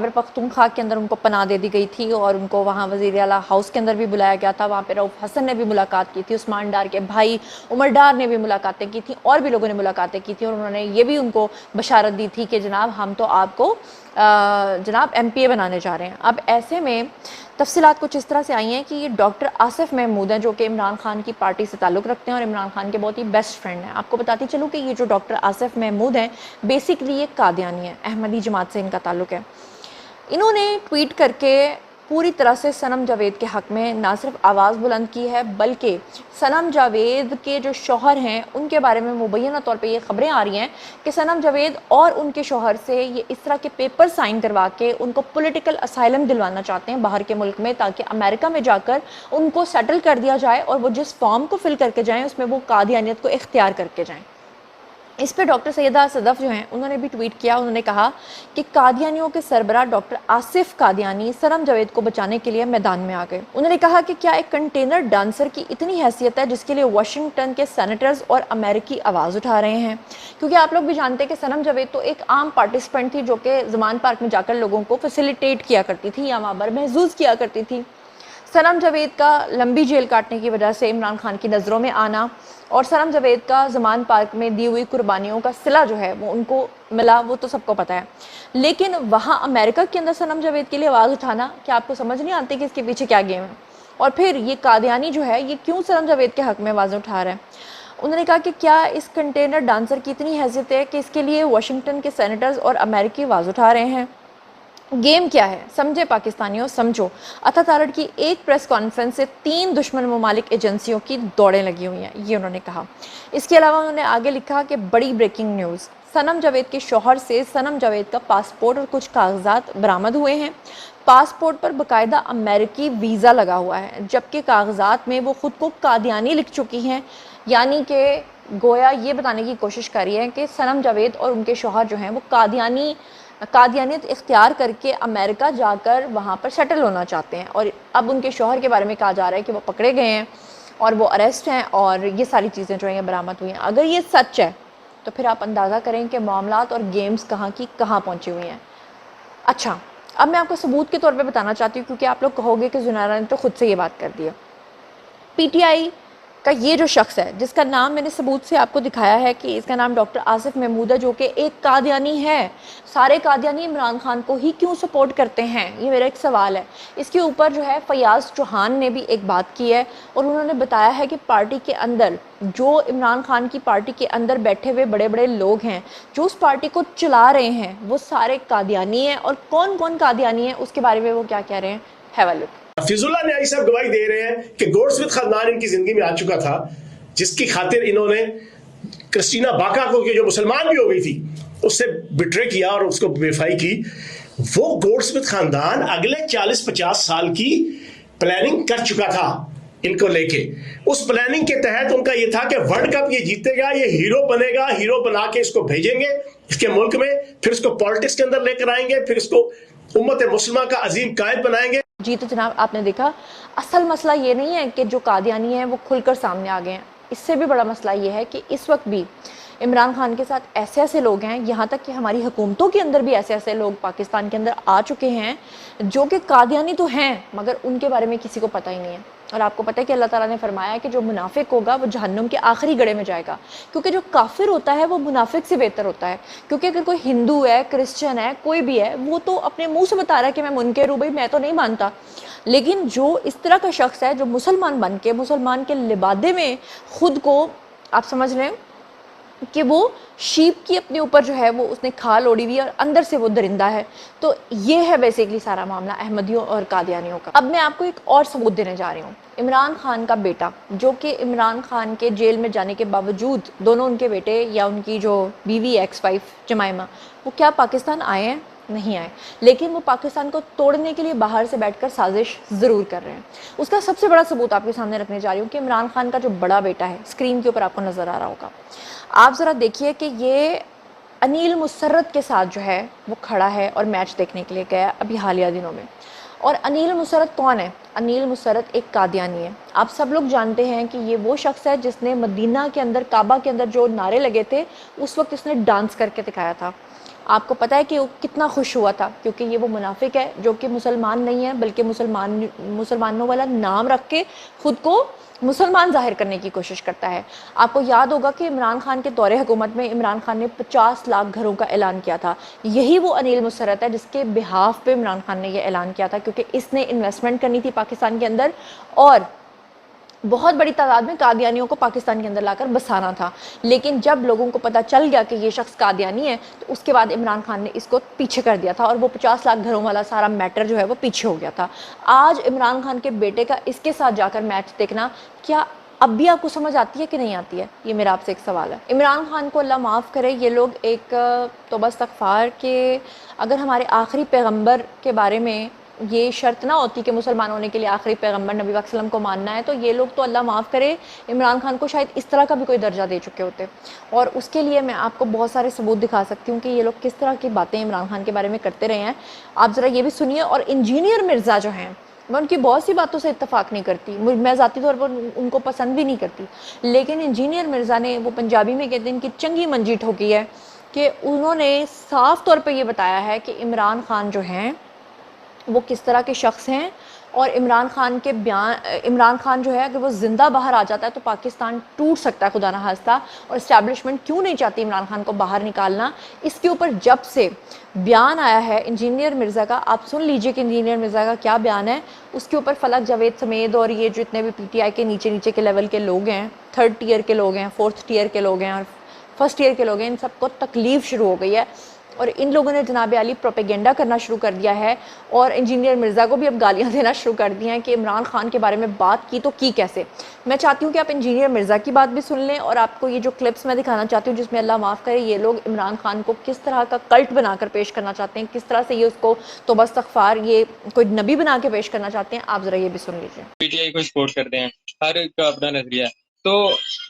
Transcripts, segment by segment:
خیبر پختونخوا کے اندر ان کو پناہ دے دی گئی تھی اور ان کو وہاں وزیر اعلیٰ ہاؤس کے اندر بھی بلایا گیا تھا. وہاں پہ رؤف حسن نے بھی ملاقات کی تھی, عثمان ڈار کے بھائی عمر ڈار نے بھی ملاقاتیں کی تھیں, اور بھی لوگوں نے ملاقاتیں کی تھیں, اور انہوں نے یہ بھی ان کو بشارت دی تھی کہ جناب ہم تو آپ کو جناب ایم پی اے بنانے جا رہے ہیں. اب ایسے میں تفصیلات کچھ اس طرح سے آئی ہیں کہ یہ ڈاکٹر آصف محمود ہیں جو کہ عمران خان کی پارٹی سے تعلق رکھتے ہیں اور عمران خان کے بہت ہی بیسٹ فرینڈ ہیں. آپ کو بتاتی چلوں کہ یہ جو ڈاکٹر آصف محمود ہیں بیسکلی یہ قادیانی ہیں, احمدی جماعت سے ان کا تعلق ہے. انہوں نے ٹویٹ کر کے پوری طرح سے صنم جاوید کے حق میں نہ صرف آواز بلند کی ہے بلکہ صنم جاوید کے جو شوہر ہیں ان کے بارے میں مبینہ طور پہ یہ خبریں آ رہی ہیں کہ صنم جاوید اور ان کے شوہر سے یہ اس طرح کے پیپر سائن کروا کے ان کو پولیٹیکل اسائلم دلوانا چاہتے ہیں باہر کے ملک میں, تاکہ امریکہ میں جا کر ان کو سیٹل کر دیا جائے اور وہ جس فارم کو فل کر کے جائیں اس میں وہ قادیانیت کو اختیار کر کے جائیں. اس پہ ڈاکٹر سیدہ صدف جو ہیں انہوں نے بھی ٹویٹ کیا. انہوں نے کہا کہ قادیانیوں کے سربراہ ڈاکٹر آصف قادیانی صنم جاوید کو بچانے کے لیے میدان میں آ گئے. انہوں نے کہا کہ کیا ایک کنٹینر ڈانسر کی اتنی حیثیت ہے جس کے لیے واشنگٹن کے سینیٹرز اور امریکی آواز اٹھا رہے ہیں, کیونکہ آپ لوگ بھی جانتے ہیں کہ صنم جاوید تو ایک عام پارٹیسپینٹ تھی جو کہ زمان پارک میں جا کر لوگوں کو فیسیلیٹیٹ کیا کرتی تھی یا وہاں پر محظوظ کیا کرتی تھی. صنم جاوید کا لمبی جیل کاٹنے کی وجہ سے عمران خان کی نظروں میں آنا اور صنم جاوید کا زمان پارک میں دی ہوئی قربانیوں کا صلہ جو ہے وہ ان کو ملا وہ تو سب کو پتہ ہے, لیکن وہاں امریکہ کے اندر صنم جاوید کے لیے آواز اٹھانا کیا آپ کو سمجھ نہیں آتی کہ اس کے پیچھے کیا گیم ہے, اور پھر یہ قادیانی جو ہے یہ کیوں صنم جاوید کے حق میں آوازیں اٹھا رہا ہے. انہوں نے کہا کہ کیا اس کنٹینر ڈانسر کی اتنی حیثیت ہے کہ اس کے لیے واشنگٹن کے سینیٹرز اور امریکی آواز اٹھا رہے ہیں. گیم کیا ہے سمجھے پاکستانیوں, سمجھو. اتھا تارڑ کی ایک پریس کانفرنس سے 3 دشمن ممالک ایجنسیوں کی دوڑیں لگی ہوئی ہیں, یہ انہوں نے کہا. اس کے علاوہ انہوں نے آگے لکھا کہ بڑی بریکنگ نیوز, صنم جاوید کے شوہر سے صنم جاوید کا پاسپورٹ اور کچھ کاغذات برآمد ہوئے ہیں. پاسپورٹ پر باقاعدہ امریکی ویزا لگا ہوا ہے جبکہ کاغذات میں وہ خود کو قادیانی لکھ چکی ہیں, یعنی کہ گویا یہ بتانے کی کوشش کر رہی ہے کہ صنم جاوید اور ان کے شوہر جو ہیں وہ قادیانیت اختیار کر کے امریکہ جا کر وہاں پر سیٹل ہونا چاہتے ہیں. اور اب ان کے شوہر کے بارے میں کہا جا رہا ہے کہ وہ پکڑے گئے ہیں اور وہ اریسٹ ہیں اور یہ ساری چیزیں جو ہیں برآمد ہوئی ہیں. اگر یہ سچ ہے تو پھر آپ اندازہ کریں کہ معاملات اور گیمز کہاں کی کہاں پہنچی ہوئی ہیں. اچھا, اب میں آپ کو ثبوت کے طور پہ بتانا چاہتی ہوں کیونکہ آپ لوگ کہو گے کہ زنارہ نے تو خود سے یہ بات کر دی ہے. پی ٹی آئی کا یہ جو شخص ہے جس کا نام میں نے ثبوت سے آپ کو دکھایا ہے کہ اس کا نام ڈاکٹر آصف محمود ہے جو کہ ایک قادیانی ہے. سارے قادیانی عمران خان کو ہی کیوں سپورٹ کرتے ہیں, یہ میرا ایک سوال ہے. اس کے اوپر جو ہے فیاض چوہان نے بھی ایک بات کی ہے اور انہوں نے بتایا ہے کہ پارٹی کے اندر جو عمران خان کی پارٹی کے اندر بیٹھے ہوئے بڑے بڑے لوگ ہیں جو اس پارٹی کو چلا رہے ہیں وہ سارے قادیانی ہیں. اور کون کون قادیانی ہیں اس کے بارے میں وہ کیا کہہ رہے ہیں, ہیو اے لک. حفیظ اللہ نیائی صاحب گواہی دے رہے ہیں کہ گولڈ سمتھ خاندان ان کی زندگی میں آ چکا تھا جس کی خاطر انہوں نے کرسٹینا باکا کو جو مسلمان بھی ہو گئی تھی اس سے بٹرے کیا اور اس کو بےفائی کی. وہ گولڈ سمتھ خاندان اگلے 40-50 سال کی پلاننگ کر چکا تھا ان کو لے کے. اس پلاننگ کے تحت ان کا یہ تھا کہ ورلڈ کپ یہ جیتے گا, یہ ہیرو بنے گا, ہیرو بنا کے اس کو بھیجیں گے اس کے ملک میں, پھر اس کو پالیٹکس کے اندر لے کر آئیں گے, پھر اس کو امت مسلمہ کا عظیم قائد بنائیں گے. جی تو جناب آپ نے دیکھا اصل مسئلہ یہ نہیں ہے کہ جو قادیانی ہیں وہ کھل کر سامنے آ گئے ہیں. اس سے بھی بڑا مسئلہ یہ ہے کہ اس وقت بھی عمران خان کے ساتھ ایسے ایسے لوگ ہیں, یہاں تک کہ ہماری حکومتوں کے اندر بھی ایسے ایسے لوگ پاکستان کے اندر آ چکے ہیں جو کہ قادیانی تو ہیں مگر ان کے بارے میں کسی کو پتہ ہی نہیں ہے. اور آپ کو پتہ ہے کہ اللہ تعالیٰ نے فرمایا ہے کہ جو منافق ہوگا وہ جہنم کے آخری گڑھے میں جائے گا, کیونکہ جو کافر ہوتا ہے وہ منافق سے بہتر ہوتا ہے. کیونکہ اگر کوئی ہندو ہے, کرسچن ہے, کوئی بھی ہے, وہ تو اپنے منہ سے بتا رہا ہے کہ میں منکر ہوں, بھائی میں تو نہیں مانتا. لیکن جو اس طرح کا شخص ہے جو مسلمان بن کے مسلمان کے لبادے میں خود کو آپ سمجھ لیں کہ وہ شیپ کی اپنے اوپر جو ہے وہ اس نے کھال اوڑی ہوئی اور اندر سے وہ درندہ ہے. تو یہ ہے بیسیکلی سارا معاملہ احمدیوں اور قادیانیوں کا. اب میں آپ کو ایک اور ثبوت دینے جا رہی ہوں. عمران خان کا بیٹا جو کہ عمران خان کے جیل میں جانے کے باوجود دونوں ان کے بیٹے یا ان کی جو بیوی ایکس وائف جمائمہ وہ کیا پاکستان آئے ہیں؟ نہیں آئے, لیکن وہ پاکستان کو توڑنے کے لیے باہر سے بیٹھ کر سازش ضرور کر رہے ہیں. اس کا سب سے بڑا ثبوت آپ کے سامنے رکھنے جا رہی ہوں کہ عمران خان کا جو بڑا بیٹا ہے, اسکرین کے اوپر آپ کو نظر آ رہا ہوگا, آپ ذرا دیکھیے کہ یہ انیل مسرت کے ساتھ جو ہے وہ کھڑا ہے اور میچ دیکھنے کے لیے گیا ابھی حالیہ دنوں میں. اور انیل مسرت کون ہے؟ انیل مسرت ایک قادیانی ہے. آپ سب لوگ جانتے ہیں کہ یہ وہ شخص ہے جس نے مدینہ کے اندر کعبہ کے اندر جو نعرے لگے تھے اس وقت اس نے ڈانس کر کے دکھایا تھا. آپ کو پتہ ہے کہ وہ کتنا خوش ہوا تھا، کیونکہ یہ وہ منافق ہے جو کہ مسلمان نہیں ہے بلکہ مسلمانوں والا نام رکھ کے خود کو مسلمان ظاہر کرنے کی کوشش کرتا ہے۔ آپ کو یاد ہوگا کہ عمران خان کے دور حکومت میں عمران خان نے 50 لاکھ گھروں کا اعلان کیا تھا۔ یہی وہ انیل مسرت ہے جس کے بہاف پہ عمران خان نے یہ اعلان کیا تھا، کیونکہ اس نے انویسٹمنٹ کرنی تھی پاکستان کے اندر اور بہت بڑی تعداد میں قادیانیوں کو پاکستان کے اندر لا کر بسانا تھا۔ لیکن جب لوگوں کو پتہ چل گیا کہ یہ شخص قادیانی ہے تو اس کے بعد عمران خان نے اس کو پیچھے کر دیا تھا اور وہ 50 لاکھ گھروں والا سارا میٹر جو ہے وہ پیچھے ہو گیا تھا۔ آج عمران خان کے بیٹے کا اس کے ساتھ جا کر میچ دیکھنا کیا اب بھی آپ کو سمجھ آتی ہے کہ نہیں آتی ہے؟ یہ میرا آپ سے ایک سوال ہے۔ عمران خان کو اللہ معاف کرے، یہ لوگ ایک توبہ استغفار کے اگر ہمارے آخری پیغمبر کے بارے میں یہ شرط نہ ہوتی کہ مسلمان ہونے کے لیے آخری پیغمبر نبی پاک صلی اللہ علیہ وسلم کو ماننا ہے تو یہ لوگ تو اللہ معاف کرے عمران خان کو شاید اس طرح کا بھی کوئی درجہ دے چکے ہوتے، اور اس کے لیے میں آپ کو بہت سارے ثبوت دکھا سکتی ہوں کہ یہ لوگ کس طرح کی باتیں عمران خان کے بارے میں کرتے رہے ہیں۔ آپ ذرا یہ بھی سنیے۔ اور انجینئر مرزا جو ہیں، میں ان کی بہت سی باتوں سے اتفاق نہیں کرتی، میں ذاتی طور پر ان کو پسند بھی نہیں کرتی، لیکن انجینئر مرزا نے، وہ پنجابی میں کہتے ہیں ان کی چنگی منجی ٹھوکی ہے کہ انہوں نے صاف طور پہ یہ بتایا ہے کہ عمران خان جو ہیں وہ کس طرح کے شخص ہیں، اور عمران خان جو ہے اگر وہ زندہ باہر آ جاتا ہے تو پاکستان ٹوٹ سکتا ہے خدا نہ خواستہ، اور اسٹیبلشمنٹ کیوں نہیں چاہتی عمران خان کو باہر نکالنا۔ اس کے اوپر جب سے بیان آیا ہے انجینئر مرزا کا، آپ سن لیجئے کہ انجینئر مرزا کا کیا بیان ہے۔ اس کے اوپر فلک جاوید سمیت اور یہ جتنے بھی پی ٹی آئی کے نیچے کے لیول کے لوگ ہیں، 3rd ٹیئر کے لوگ ہیں، 4th ٹیئر کے لوگ ہیں اور 1st ٹیئر کے لوگ ہیں، ان سب کو تکلیف شروع ہو گئی ہے اور ان لوگوں نے جناب عالی پروپیگنڈا کرنا شروع کر دیا ہے، اور انجینئر مرزا کو بھی اب گالیاں دینا شروع کر دی ہیں کہ عمران خان کے بارے میں بات کی تو کی کیسے۔ میں چاہتی ہوں کہ آپ انجینئر مرزا کی بات بھی سن لیں، اور آپ کو یہ جو کلپس میں دکھانا چاہتی ہوں جس میں اللہ معاف کرے یہ لوگ عمران خان کو کس طرح کا کلٹ بنا کر پیش کرنا چاہتے ہیں، کس طرح سے یہ اس کو توبہ استغفار یہ کوئی نبی بنا کے پیش کرنا چاہتے ہیں، آپ ذرا یہ بھی سن لیجیے۔ پی ٹی آئی کو سپورٹ کرتے ہیں، ہر ایک کا اپنا نظریہ ہے، تو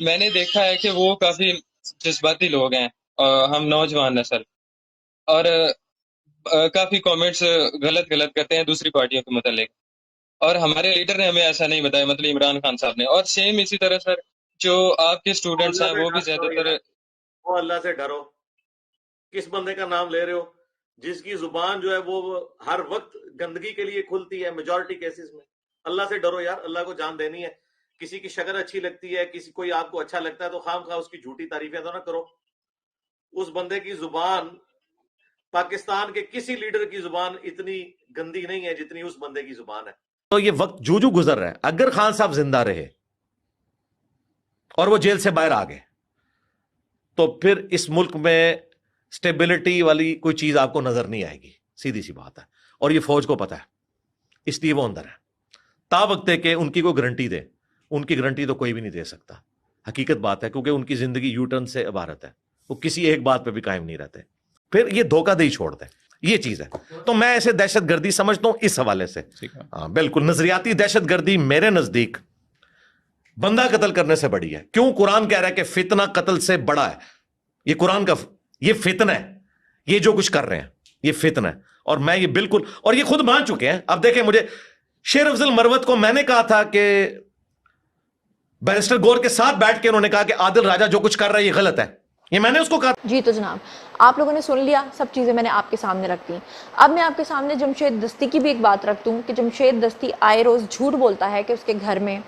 میں نے دیکھا ہے کہ وہ کافی جذباتی لوگ ہیں، ہم نوجوان نسل، اور کافی کامنٹس غلط کرتے ہیں دوسری پارٹیوں کے متعلق، اور ہمارے لیڈر نے ہمیں ایسا نہیں بتایا، مطلب عمران خان صاحب نے۔ اور سیم اسی طرح سر جو آپ کے اسٹوڈنٹس ہیں وہ بھی زیادہ تر، وہ اللہ سے ڈرو۔ کس بندے کا نام لے رہے ہو جس کی زبان جو ہے وہ ہر وقت گندگی کے لیے کھلتی ہے میجورٹی کیسز میں؟ اللہ سے ڈرو یار، اللہ کو جان دینی ہے۔ کسی کی شکل اچھی لگتی ہے، کسی کوئی آپ کو اچھا لگتا ہے تو خام خواہ اس کی جھوٹی تعریفیں تو نہ کرو۔ اس بندے کی زبان، پاکستان کے کسی لیڈر کی زبان اتنی گندی نہیں ہے جتنی اس بندے کی زبان ہے۔ تو یہ وقت جو گزر رہا ہے، اگر خان صاحب زندہ رہے اور وہ جیل سے باہر آ گئے تو پھر اس ملک میں سٹیبلٹی والی کوئی چیز آپ کو نظر نہیں آئے گی، سیدھی سی بات ہے، اور یہ فوج کو پتا ہے، اس لیے وہ اندر ہے۔ تا وقت ہے کہ ان کی کوئی گارنٹی دے، ان کی گارنٹی تو کوئی بھی نہیں دے سکتا، حقیقت بات ہے، کیونکہ ان کی زندگی یو ٹرن سے عبارت ہے، وہ کسی ایک بات پہ بھی قائم نہیں رہتے، پھر یہ دھوکہ دہی چھوڑتے ہیں، یہ چیز ہے۔ تو میں اسے دہشت گردی سمجھتا ہوں اس حوالے سے، ہاں بالکل نظریاتی دہشت گردی میرے نزدیک بندہ قتل کرنے سے بڑی ہے۔ کیوں؟ قرآن کہہ رہا ہے کہ فتنہ قتل سے بڑا ہے، یہ قرآن کا یہ فتنہ ہے، یہ جو کچھ کر رہے ہیں یہ فتنہ ہے، اور میں یہ بالکل، اور یہ خود مان چکے ہیں۔ اب دیکھیں، مجھے شیر افضل مروت کو میں نے کہا تھا کہ بیرسٹر گور کے ساتھ بیٹھ کے انہوں نے کہا کہ عادل راجہ جو کچھ کر رہا ہے یہ غلط ہے، یہ میں نے اس کو کہا۔ جی تو جناب، آپ لوگوں نے سن لیا، سب چیزیں میں نے آپ کے سامنے رکھ دی۔ اب میں آپ کے سامنے جمشید دستی کی بھی ایک بات رکھ دوں کہ جمشید دستی آئے روز جھوٹ بولتا ہے کہ اس کے گھر میں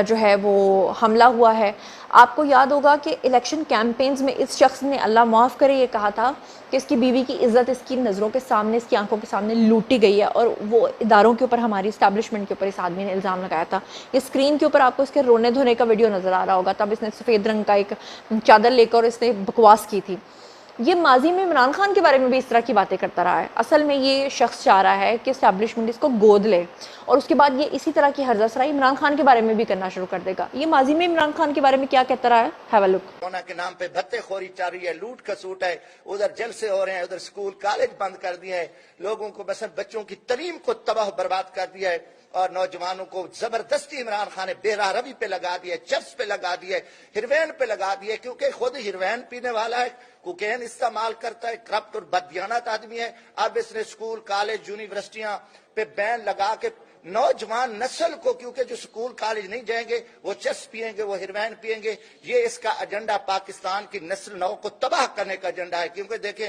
جو ہے وہ حملہ ہوا ہے۔ آپ کو یاد ہوگا کہ الیکشن کیمپینز میں اس شخص نے اللہ معاف کرے یہ کہا تھا کہ اس کی بیوی کی عزت اس کی نظروں کے سامنے، اس کی آنکھوں کے سامنے لوٹی گئی ہے، اور وہ اداروں کے اوپر، ہماری اسٹیبلشمنٹ کے اوپر اس آدمی نے الزام لگایا تھا۔ یہ اسکرین کے اوپر آپ کو اس کے رونے دھونے کا ویڈیو نظر آ رہا ہوگا، تب اس نے سفید رنگ کا ایک چادر لے کر اس نے بکواس کی تھی۔ یہ ماضی میں عمران خان کے بارے میں بھی اس طرح کی باتیں کرتا رہا ہے۔ اصل میں یہ شخص چاہ رہا ہے کہ اسٹیبلشمنٹ اس کو گود لے، اور اس کے بعد یہ اسی طرح کی ہرزہ سرائی عمران خان کے بارے میں بھی کرنا شروع کر دے گا۔ یہ ماضی میں عمران خان کے بارے میں کیا کہتا رہا ہے، ہیو اے لک۔ کورونا کے نام پہ بھتے خوری چل رہی ہے، لوٹ کسوٹ ہے، ادھر جلسے ہو رہے ہیں، ادھر سکول کالج بند کر دیے ہیں، لوگوں کو بس بچوں کی تعلیم کو تباہ برباد کر دیا ہے، اور نوجوانوں کو زبردستی عمران خان نے بے راہ روی پہ لگا دیا، چرس پہ لگا دیا، ہیروین پہ لگا دیا، کیونکہ خود ہیروین پینے والا ہے، کوکین استعمال کرتا ہے، کرپٹ اور بددیانت آدمی ہے۔ اب اس نے سکول کالج یونیورسٹیاں پہ بین لگا کے نوجوان نسل کو، کیونکہ جو سکول کالج نہیں جائیں گے وہ چرس پیئیں گے، وہ ہیروین پیئیں گے، یہ اس کا ایجنڈا پاکستان کی نسل نو کو تباہ کرنے کا ایجنڈا ہے۔ کیونکہ دیکھیں